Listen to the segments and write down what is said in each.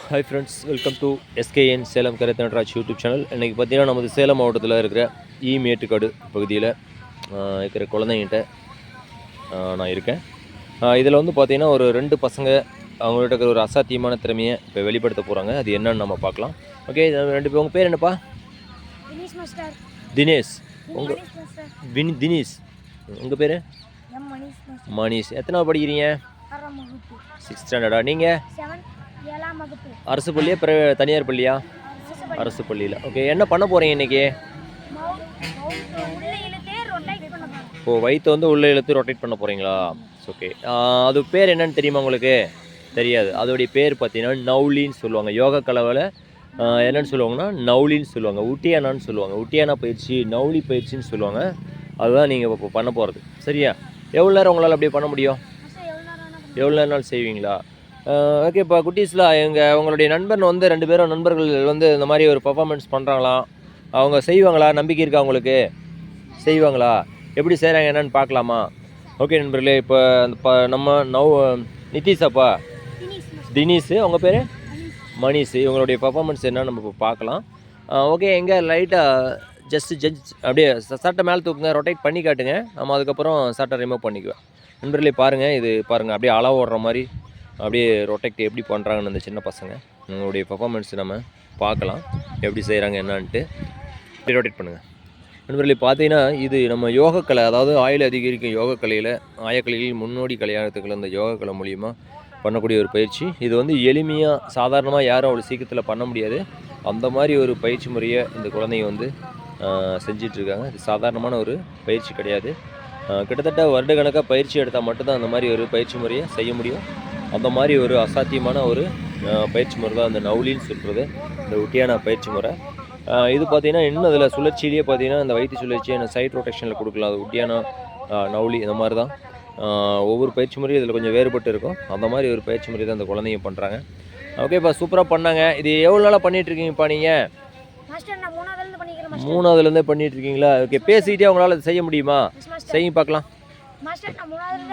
Hi friends, welcome to SKN Salem karate Nataraj YouTube channel. இன்றைக்கி பார்த்தீங்கன்னா நமது சேலம் மாவட்டத்தில் இருக்கிற மேட்டுக்காடு பகுதியில் இருக்கிற குழந்தைங்கிட்ட நான் இருக்கேன். இதில் வந்து பார்த்திங்கன்னா ஒரு 2 பசங்க அவங்கள்ட்ட இருக்கிற ஒரு அசாத்தியமான திறமையை இப்போ வெளிப்படுத்த போகிறாங்க. அது என்னன்னு நம்ம பார்க்கலாம். ஓகே, 2 பேர். உங்கள் பேர் என்னப்பா? தினேஷ். உங்கள் தினேஷ். உங்கள் பேர்? மணிஷ். எத்தனாவது படிக்கிறீங்க? 6th ஸ்டாண்டர்டா? நீங்கள்? அரசு பள்ளியா தனியார் பள்ளியா? அரசு பள்ளியில். ஓகே, என்ன பண்ண போகிறீங்க இன்றைக்கி? ஓ, வயிற்று வந்து உள்ளே இழுத்து ரொட்டேட் பண்ண போகிறீங்களா? ஓகே, அது பேர் என்னன்னு தெரியுமா உங்களுக்கு? தெரியாது. அதோடைய பேர் பார்த்தீங்கன்னா நவுலின்னு சொல்லுவாங்க. யோகா கலவையில் என்னென்னு சொல்லுவாங்கன்னா நவுலின்னு சொல்லுவாங்க. உட்டியானான்னு சொல்லுவாங்க. உட்டியானா பயிற்சி, நவுலி பயிற்சின்னு சொல்லுவாங்க. அதுதான் நீங்கள் இப்போ பண்ண போகிறது. சரியா? எவ்வளோ நேரம் உங்களால் அப்படியே பண்ண முடியும்? எவ்வளோ நேரம்னாலும் செய்வீங்களா? ஓகே, இப்போ குட்டீஸில் உங்களுடைய நண்பன் வந்து 2 பேரும் நண்பர்கள் வந்து இந்த மாதிரி ஒரு பர்ஃபார்மன்ஸ் பண்ணுறாங்களாம். அவங்க செய்வாங்களா? நம்பிக்கை இருக்கா உங்களுக்கு? செய்வாங்களா? எப்படி செய்கிறாங்க என்னன்னு பார்க்கலாமா? ஓகே நண்பர்களே, இப்போ நம்ம நிதிஷாப்பா, தினேஷ். உங்கள் பேர்? மணிஷ். இவங்களுடைய பர்ஃபார்மன்ஸ் என்னன்னு நம்ம இப்போ பார்க்கலாம். ஓகே, எங்கே லைட்டாக ஜட்ஜ் அப்படியே சட்டை மேலே தூக்குங்க, ரொட்டேட் பண்ணி காட்டுங்க. நம்ம அதுக்கப்புறம் சட்டை ரிமூவ் பண்ணிக்குவேன். நண்பர்களே பாருங்கள், இது பாருங்கள், அப்படியே அளவு ஓடுற மாதிரி அப்படியே ரொட்டேக்ட் எப்படி பண்ணுறாங்கன்னு அந்த சின்ன பசங்க. உங்களுடைய பர்ஃபார்மன்ஸ் நம்ம பார்க்கலாம், எப்படி செய்கிறாங்க என்னான்ட்டு. இப்படி ரொட்டேட் பண்ணுங்கள். நண்பர்களே பார்த்தீங்கன்னா இது நம்ம யோகக்கலை, அதாவது ஆயுள் அதிகரிக்கும் யோகக்கலையில் ஆயக்கலையில் முன்னோடி கலையாளத்துக்கள் இந்த யோகக்கலை மூலிமா பண்ணக்கூடிய ஒரு பயிற்சி. இது வந்து எளிமையாக சாதாரணமாக யாரும் அவ்வளோ சீக்கிரத்தில் பண்ண முடியாது. அந்த மாதிரி ஒரு பயிற்சி முறையை இந்த குழந்தைங்க வந்து செஞ்சிட்ருக்காங்க. இது சாதாரணமான ஒரு பயிற்சி கிடையாது. கிட்டத்தட்ட வருடக்கணக்காக பயிற்சி எடுத்தால் மட்டும்தான் அந்த மாதிரி ஒரு பயிற்சி முறையை செய்ய முடியும். அந்த மாதிரி ஒரு அசாத்தியமான ஒரு பயிற்சி முறை தான் அந்த நவுலின்னு சொல்கிறது, இந்த உட்டியானா பயிற்சி முறை. இது பார்த்திங்கன்னா இன்னும் அதில் சுழற்சியிலேயே பார்த்திங்கன்னா இந்த வயிற்று சுழற்சியை சைட் ரொட்டேஷனில் கொடுக்கலாம். அது உட்டியானா, நவுலி இந்த மாதிரி தான் ஒவ்வொரு பயிற்சி முறையும் இதில் கொஞ்சம் வேறுபட்டு இருக்கும். அந்த மாதிரி ஒரு பயிற்சி முறை தான் அந்த குழந்தைங்க பண்ணுறாங்க. ஓகேப்பா, சூப்பராக பண்ணாங்க. இது எவ்வளோ நாளாக பண்ணிகிட்ருக்கீங்கப்பா நீங்கள்? 3வதுலேருந்தே பண்ணிகிட்ருக்கீங்களா? ஓகே, பேசிக்கிட்டே அவங்களால செய்ய முடியுமா? செய்ய பார்க்கலாம்.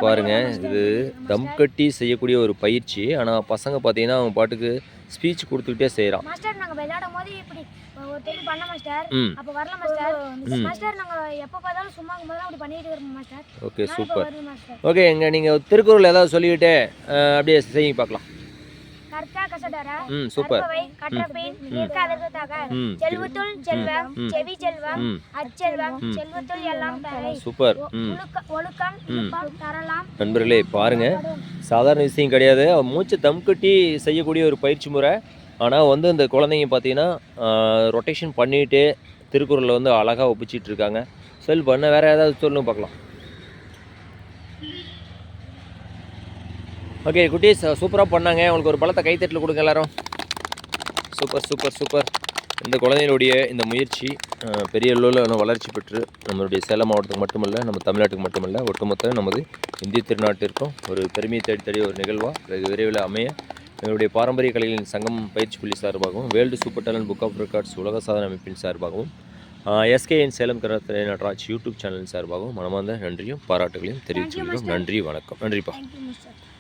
பாருங்க, இது தம் கட்டி செய்யக்கூடிய ஒரு பயிற்சி. ஆனால் பசங்க பார்த்தீங்கன்னா அவங்க பாட்டுக்கு ஸ்பீச் கொடுத்துக்கிட்டே செய்கிறான். Okay, super. ஓகே, நீங்கள் திருக்குறள் ஏதாவது சொல்லிக்கிட்டே அப்படியே செய்ய பார்க்கலாம். சூப்பர். சூப்பர். நண்பர்களே பாருங்க, சாதாரண விஷயம் கிடையாது. மூச்சு தம் கட்டி செய்யக்கூடிய ஒரு பயிற்சி முறை. ஆனால் வந்து இந்த குழந்தைங்க பார்த்தீங்கன்னா ரொட்டேஷன் பண்ணிட்டு திருக்குறளில் வந்து அழகாக ஒப்பிச்சிட்டு இருக்காங்க. சொல் பண்ண வேற ஏதாவது சொல்லணும் பார்க்கலாம். ஓகே குட்டீஸ், சூப்பராக பண்ணாங்க. உங்களுக்கு ஒரு பலத்தை கைத்தட்டில் கொடுங்க எல்லாரும். Super super super. இந்த குழந்தைகளுடைய இந்த முயற்சி பெரிய அளவில் வளர்ச்சி பெற்று நம்மளுடைய சேலம் மாவட்டத்துக்கு மட்டுமல்ல, நம்ம தமிழ்நாட்டுக்கு மட்டுமல்ல, ஒட்டுமொத்த நமது இந்திய திருநாட்டிற்கும் ஒரு பெருமையை தேடித்தடிய ஒரு நிகழ்வாக இது விரைவில் அமைய எங்களுடைய பாரம்பரிய கலைகளின் சங்கம் பயிற்சி புள்ளி சார்பாகவும், world super talent book of records உலக சாதனை அமைப்பின் சார்பாகவும், SKN Salem karate Nataraj YouTube சேனலின் சார்பாகவும் மனமார்ந்த நன்றியும் பாராட்டுகளையும் தெரிவித்துள்ளோம். நன்றி, வணக்கம். நன்றிப்பா.